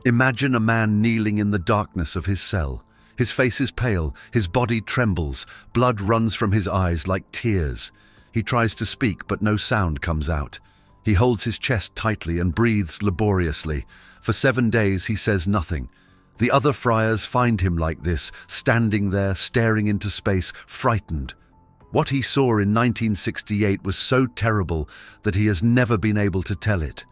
Imagine a man kneeling in the darkness of his cell. His face is pale, his body trembles, blood runs from his eyes like tears. He tries to speak, but no sound comes out. He holds his chest tightly and breathes laboriously. For 7 days he says nothing. The other friars find him like this, standing there, staring into space, frightened. What he saw in 1968 was so terrible that he has never been able to tell it.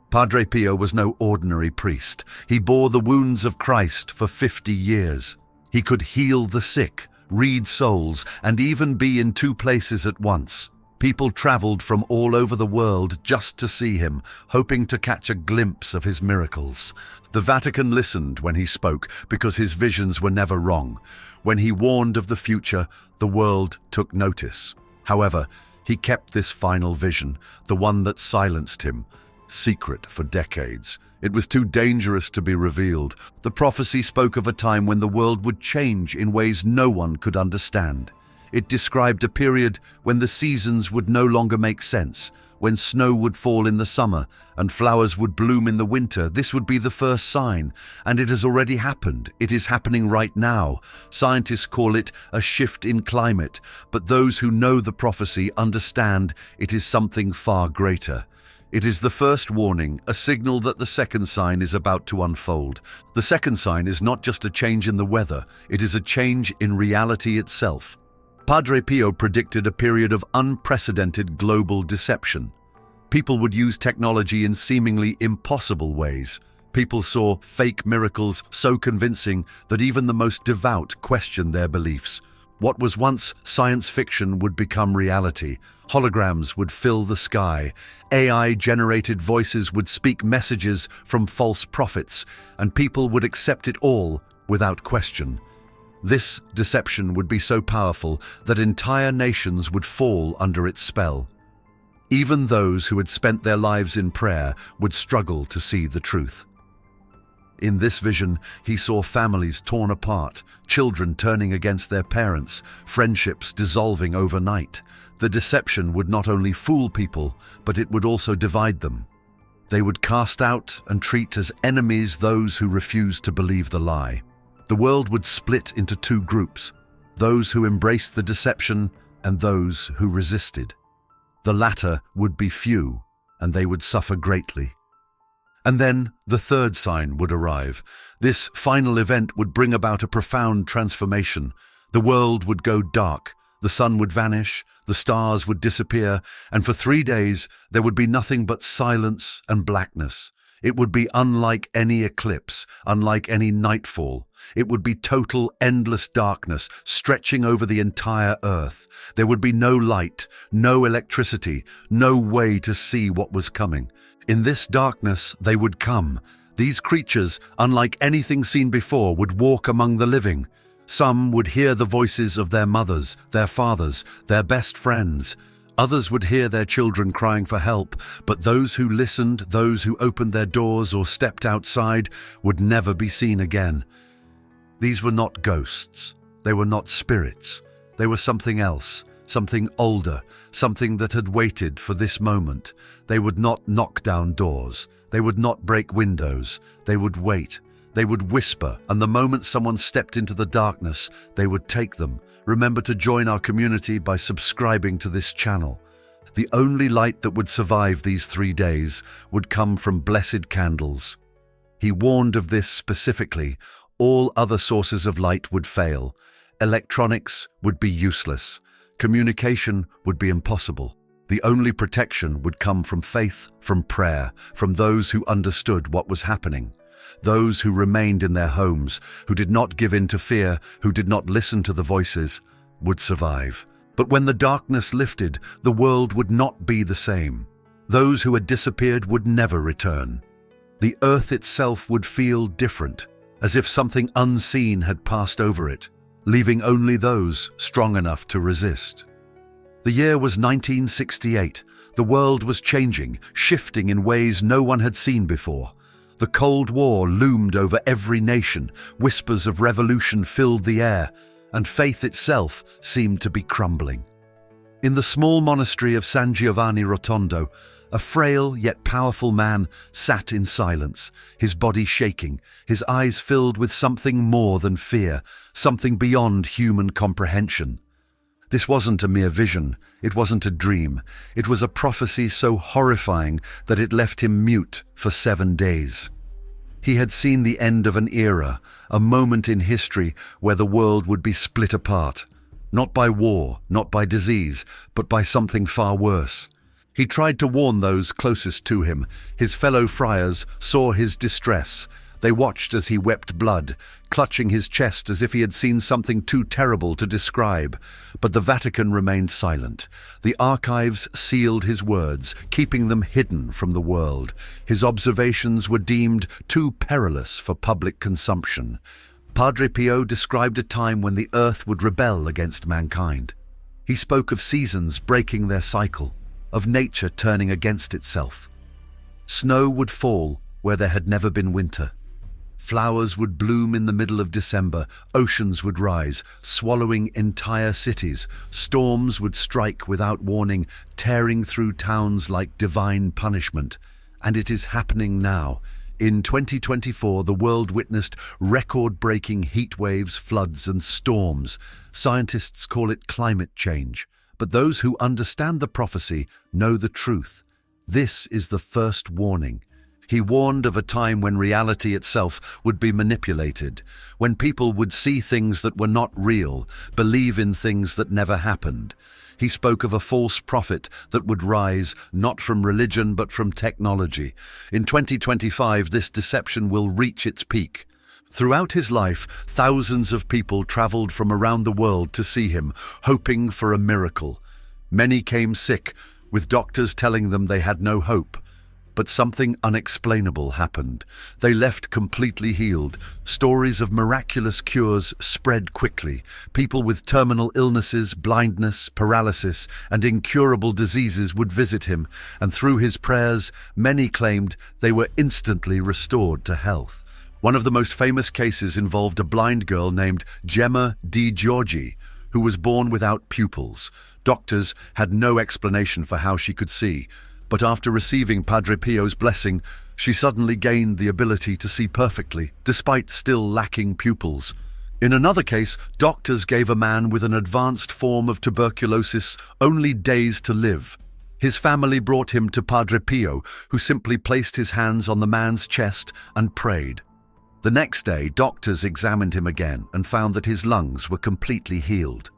Padre Pio was no ordinary priest. He bore the wounds of Christ for 50 years. He could heal the sick, read souls, and even be in 2 places at once. People traveled from all over the world just to see him, hoping to catch a glimpse of his miracles. The Vatican listened when he spoke because his visions were never wrong. When he warned of the future, the world took notice. However, he kept this final vision, the one that silenced him, secret for decades. It was too dangerous to be revealed. The prophecy spoke of a time when the world would change in ways no one could understand. It described a period when the seasons would no longer make sense, when snow would fall in the summer and flowers would bloom in the winter. This would be the first sign, and it has already happened. It is happening right now. Scientists call it a shift in climate, but those who know the prophecy understand it is something far greater. It is the first warning, a signal that the second sign is about to unfold. The second sign is not just a change in the weather, it is a change in reality itself. Padre Pio predicted a period of unprecedented global deception. People would use technology in seemingly impossible ways. People saw fake miracles so convincing that even the most devout questioned their beliefs. What was once science fiction would become reality. Holograms would fill the sky. AI-generated voices would speak messages from false prophets, and people would accept it all without question. This deception would be so powerful that entire nations would fall under its spell. Even those who had spent their lives in prayer would struggle to see the truth. In this vision, he saw families torn apart, children turning against their parents, friendships dissolving overnight. The deception would not only fool people, but it would also divide them. They would cast out and treat as enemies those who refused to believe the lie. The world would split into 2 groups, those who embraced the deception and those who resisted. The latter would be few, and they would suffer greatly. And then the third sign would arrive. This final event would bring about a profound transformation. The world would go dark, the sun would vanish, the stars would disappear, and for 3 days there would be nothing but silence and blackness. It would be unlike any eclipse, unlike any nightfall. It would be total, endless darkness, stretching over the entire earth. There would be no light, no electricity, no way to see what was coming. In this darkness, they would come. These creatures, unlike anything seen before, would walk among the living. Some would hear the voices of their mothers, their fathers, their best friends. Others would hear their children crying for help, but those who listened, those who opened their doors or stepped outside, would never be seen again. These were not ghosts. They were not spirits. They were something else, something older, something that had waited for this moment. They would not knock down doors. They would not break windows. They would wait. They would whisper, and the moment someone stepped into the darkness, they would take them. Remember to join our community by subscribing to this channel. The only light that would survive these 3 days would come from blessed candles. He warned of this specifically. All other sources of light would fail. Electronics would be useless. Communication would be impossible. The only protection would come from faith, from prayer, from those who understood what was happening. Those who remained in their homes, who did not give in to fear, who did not listen to the voices, would survive. But when the darkness lifted, the world would not be the same. Those who had disappeared would never return. The earth itself would feel different, as if something unseen had passed over it, leaving only those strong enough to resist. The year was 1968. The world was changing, shifting in ways no one had seen before. The Cold War loomed over every nation, whispers of revolution filled the air, and faith itself seemed to be crumbling. In the small monastery of San Giovanni Rotondo, A frail yet powerful man sat in silence, his body shaking, his eyes filled with something more than fear, something beyond human comprehension. This wasn't a mere vision, it wasn't a dream, it was a prophecy so horrifying that it left him mute for 7 days. He had seen the end of an era, a moment in history where the world would be split apart, not by war, not by disease, but by something far worse. He tried to warn those closest to him. His fellow friars saw his distress. They watched as he wept blood, clutching his chest as if he had seen something too terrible to describe. But the Vatican remained silent. The archives sealed his words, keeping them hidden from the world. His observations were deemed too perilous for public consumption. Padre Pio described a time when the earth would rebel against mankind. He spoke of seasons breaking their cycle, of nature turning against itself. Snow would fall where there had never been winter. Flowers would bloom in the middle of December, oceans would rise, swallowing entire cities. Storms would strike without warning, tearing through towns like divine punishment. And it is happening now. In 2024, the world witnessed record-breaking heat waves, floods, and storms. Scientists call it climate change. But those who understand the prophecy know the truth. This is the first warning. He warned of a time when reality itself would be manipulated, when people would see things that were not real, believe in things that never happened. He spoke of a false prophet that would rise not from religion but from technology. In 2025, this deception will reach its peak. Throughout his life, thousands of people traveled from around the world to see him, hoping for a miracle. Many came sick, with doctors telling them they had no hope. But something unexplainable happened. They left completely healed. Stories of miraculous cures spread quickly. People with terminal illnesses, blindness, paralysis, and incurable diseases would visit him, and through his prayers, many claimed they were instantly restored to health. One of the most famous cases involved a blind girl named Gemma Di Giorgi, who was born without pupils. Doctors had no explanation for how she could see, but after receiving Padre Pio's blessing, she suddenly gained the ability to see perfectly, despite still lacking pupils. In another case, doctors gave a man with an advanced form of tuberculosis only days to live. His family brought him to Padre Pio, who simply placed his hands on the man's chest and prayed. The next day, doctors examined him again and found that his lungs were completely healed.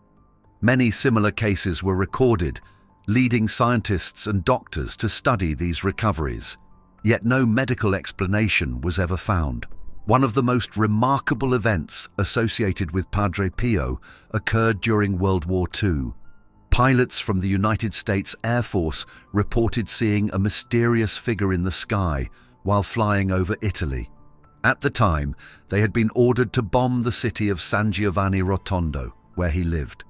Many similar cases were recorded, leading scientists and doctors to study these recoveries. Yet no medical explanation was ever found. One of the most remarkable events associated with Padre Pio occurred during World War II. Pilots from the United States Air Force reported seeing a mysterious figure in the sky while flying over Italy. At the time, they had been ordered to bomb the city of San Giovanni Rotondo, where he lived.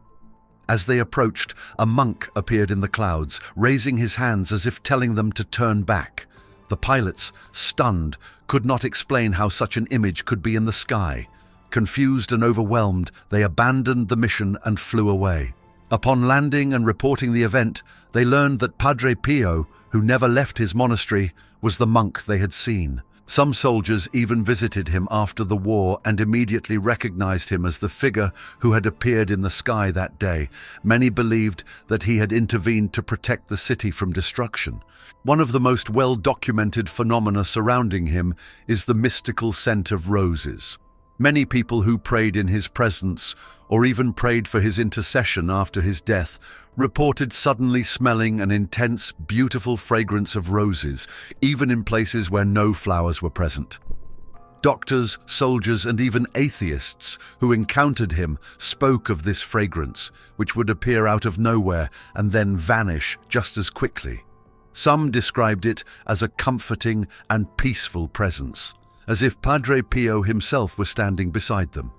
As they approached, a monk appeared in the clouds, raising his hands as if telling them to turn back. The pilots, stunned, could not explain how such an image could be in the sky. Confused and overwhelmed, they abandoned the mission and flew away. Upon landing and reporting the event, they learned that Padre Pio, who never left his monastery, was the monk they had seen. Some soldiers even visited him after the war and immediately recognized him as the figure who had appeared in the sky that day. Many believed that he had intervened to protect the city from destruction. One of the most well-documented phenomena surrounding him is the mystical scent of roses. Many people who prayed in his presence, or even prayed for his intercession after his death, reported suddenly smelling an intense, beautiful fragrance of roses, even in places where no flowers were present. Doctors, soldiers, and even atheists who encountered him spoke of this fragrance, which would appear out of nowhere and then vanish just as quickly. Some described it as a comforting and peaceful presence, as if Padre Pio himself were standing beside them.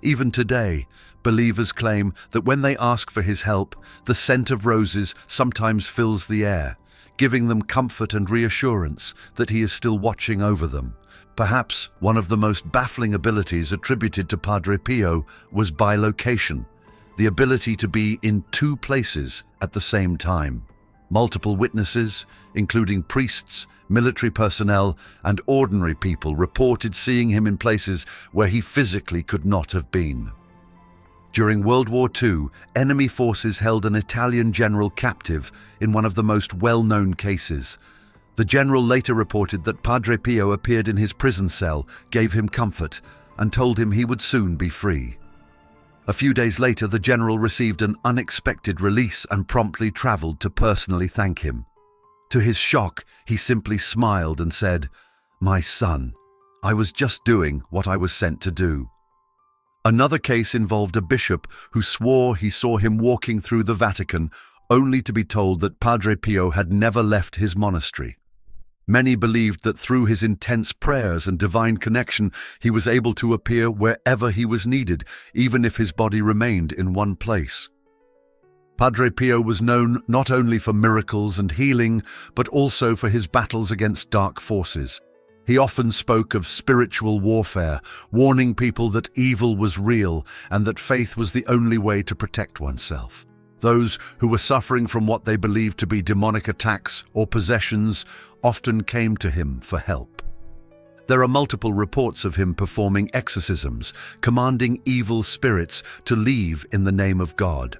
Even today, believers claim that when they ask for his help, the scent of roses sometimes fills the air, giving them comfort and reassurance that he is still watching over them. Perhaps one of the most baffling abilities attributed to Padre Pio was bilocation, the ability to be in two places at the same time. Multiple witnesses, including priests, military personnel, and ordinary people, reported seeing him in places where he physically could not have been. During World War II, enemy forces held an Italian general captive in one of the most well-known cases. The general later reported that Padre Pio appeared in his prison cell, gave him comfort, and told him he would soon be free. A few days later, the general received an unexpected release and promptly traveled to personally thank him. To his shock, he simply smiled and said, "My son, I was just doing what I was sent to do." Another case involved a bishop who swore he saw him walking through the Vatican, only to be told that Padre Pio had never left his monastery. Many believed that through his intense prayers and divine connection, he was able to appear wherever he was needed, even if his body remained in one place. Padre Pio was known not only for miracles and healing, but also for his battles against dark forces. He often spoke of spiritual warfare, warning people that evil was real and that faith was the only way to protect oneself. Those who were suffering from what they believed to be demonic attacks or possessions often came to him for help. There are multiple reports of him performing exorcisms, commanding evil spirits to leave in the name of God.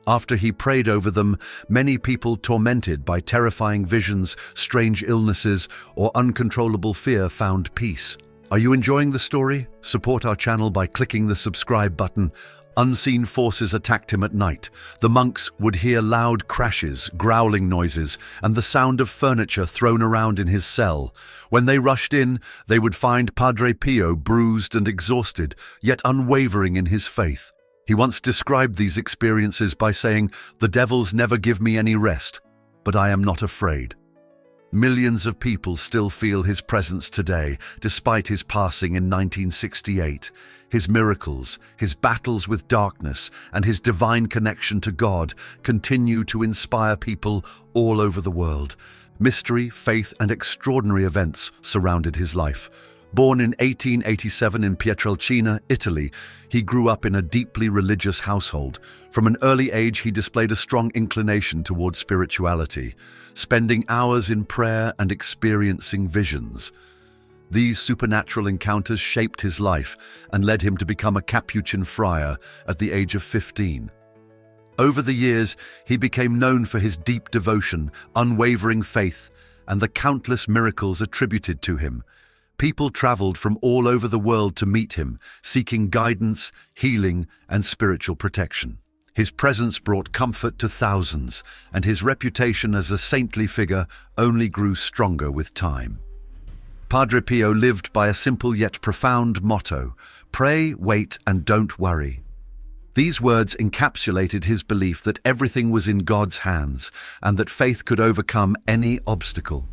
After he prayed over them, many people tormented by terrifying visions, strange illnesses, or uncontrollable fear found peace. Are you enjoying the story? Support our channel by clicking the subscribe button. Unseen forces attacked him at night. The monks would hear loud crashes, growling noises, and the sound of furniture thrown around in his cell. When they rushed in, they would find Padre Pio bruised and exhausted, yet unwavering in his faith. He once described these experiences by saying, "The devils never give me any rest, but I am not afraid." Millions of people still feel his presence today, despite his passing in 1968. His miracles, his battles with darkness, and his divine connection to God continue to inspire people all over the world. Mystery, faith, and extraordinary events surrounded his life. Born in 1887 in Pietrelcina, Italy, he grew up in a deeply religious household. From an early age, he displayed a strong inclination toward spirituality, spending hours in prayer and experiencing visions. These supernatural encounters shaped his life and led him to become a Capuchin friar at the age of 15. Over the years, he became known for his deep devotion, unwavering faith, and the countless miracles attributed to him. People traveled from all over the world to meet him, seeking guidance, healing, and spiritual protection. His presence brought comfort to thousands, and his reputation as a saintly figure only grew stronger with time. Padre Pio lived by a simple yet profound motto: pray, wait, and don't worry. These words encapsulated his belief that everything was in God's hands and that faith could overcome any obstacle.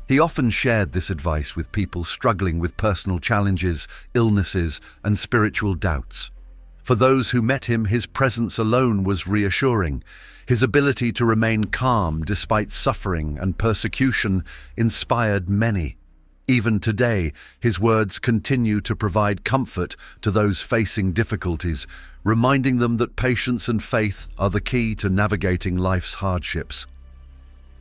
He often shared this advice with people struggling with personal challenges, illnesses, and spiritual doubts. For those who met him, his presence alone was reassuring. His ability to remain calm despite suffering and persecution inspired many. Even today, his words continue to provide comfort to those facing difficulties, reminding them that patience and faith are the key to navigating life's hardships.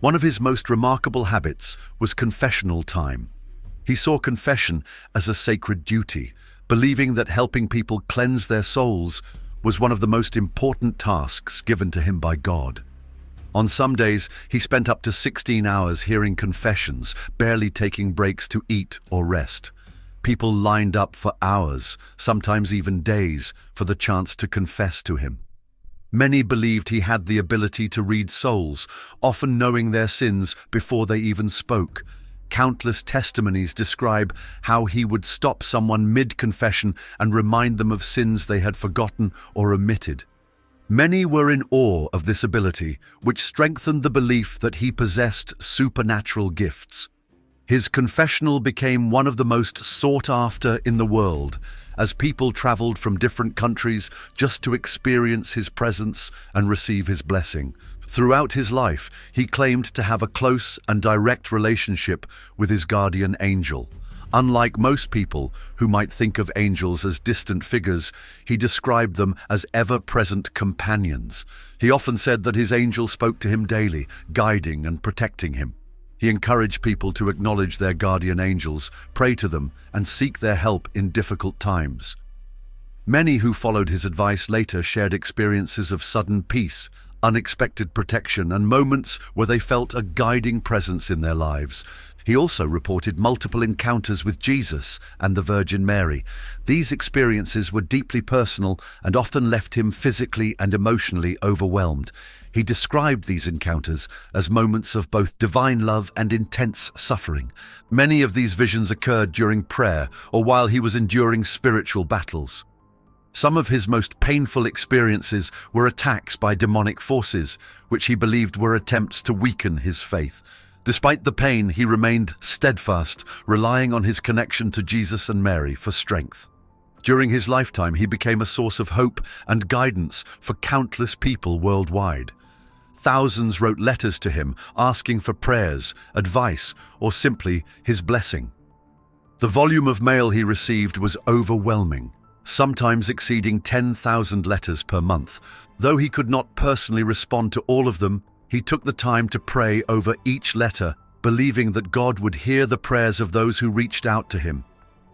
One of his most remarkable habits was confessional time. He saw confession as a sacred duty, believing that helping people cleanse their souls was one of the most important tasks given to him by God. On some days, he spent up to 16 hours hearing confessions, barely taking breaks to eat or rest. People lined up for hours, sometimes even days, for the chance to confess to him. Many believed he had the ability to read souls, often knowing their sins before they even spoke. Countless testimonies describe how he would stop someone mid-confession and remind them of sins they had forgotten or omitted. Many were in awe of this ability, which strengthened the belief that he possessed supernatural gifts. His confessional became one of the most sought after in the world, as people traveled from different countries just to experience his presence and receive his blessing. Throughout his life, he claimed to have a close and direct relationship with his guardian angel. Unlike most people who might think of angels as distant figures, he described them as ever-present companions. He often said that his angel spoke to him daily, guiding and protecting him. He encouraged people to acknowledge their guardian angels, pray to them, and seek their help in difficult times. Many who followed his advice later shared experiences of sudden peace, unexpected protection, and moments where they felt a guiding presence in their lives. He also reported multiple encounters with Jesus and the Virgin Mary. These experiences were deeply personal and often left him physically and emotionally overwhelmed. He described these encounters as moments of both divine love and intense suffering. Many of these visions occurred during prayer or while he was enduring spiritual battles. Some of his most painful experiences were attacks by demonic forces, which he believed were attempts to weaken his faith. Despite the pain, he remained steadfast, relying on his connection to Jesus and Mary for strength. During his lifetime, he became a source of hope and guidance for countless people worldwide. Thousands wrote letters to him asking for prayers, advice, or simply his blessing. The volume of mail he received was overwhelming, sometimes exceeding 10,000 letters per month. Though he could not personally respond to all of them, he took the time to pray over each letter, believing that God would hear the prayers of those who reached out to him.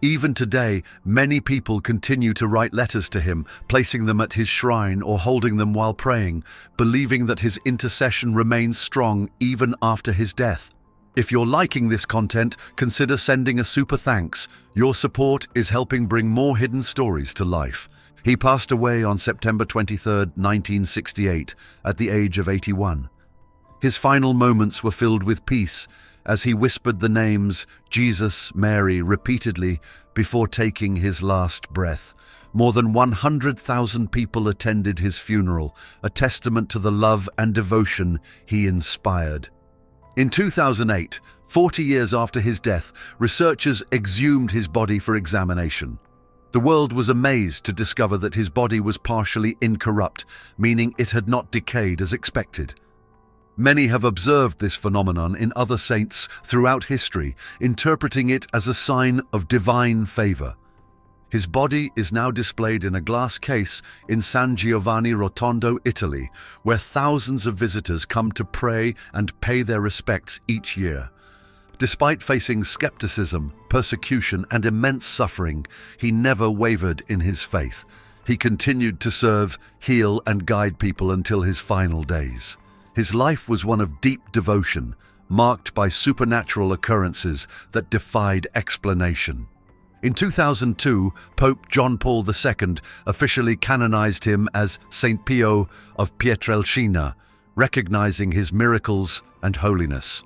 Even today, many people continue to write letters to him, placing them at his shrine or holding them while praying, believing that his intercession remains strong even after his death. If you're liking this content, consider sending a super thanks. Your support is helping bring more hidden stories to life. He passed away on September 23, 1968, at the age of 81. His final moments were filled with peace as he whispered the names Jesus, Mary repeatedly before taking his last breath. More than 100,000 people attended his funeral, a testament to the love and devotion he inspired. In 2008, 40 years after his death, researchers exhumed his body for examination. The world was amazed to discover that his body was partially incorrupt, meaning it had not decayed as expected. Many have observed this phenomenon in other saints throughout history, interpreting it as a sign of divine favor. His body is now displayed in a glass case in San Giovanni Rotondo, Italy, where thousands of visitors come to pray and pay their respects each year. Despite facing skepticism, persecution, and immense suffering, he never wavered in his faith. He continued to serve, heal, and guide people until his final days. His life was one of deep devotion, marked by supernatural occurrences that defied explanation. In 2002, Pope John Paul II officially canonized him as Saint Pio of Pietrelcina, recognizing his miracles and holiness.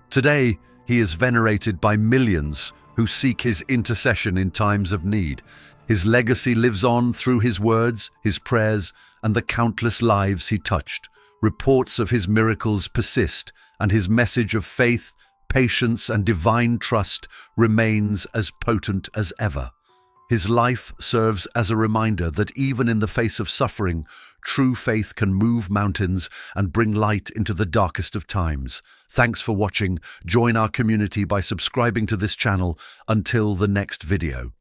Today, he is venerated by millions who seek his intercession in times of need. His legacy lives on through his words, his prayers, and the countless lives he touched. Reports of his miracles persist, and his message of faith, patience, and divine trust remains as potent as ever. His life serves as a reminder that even in the face of suffering, true faith can move mountains and bring light into the darkest of times. Thanks for watching. Join our community by subscribing to this channel. Until the next video.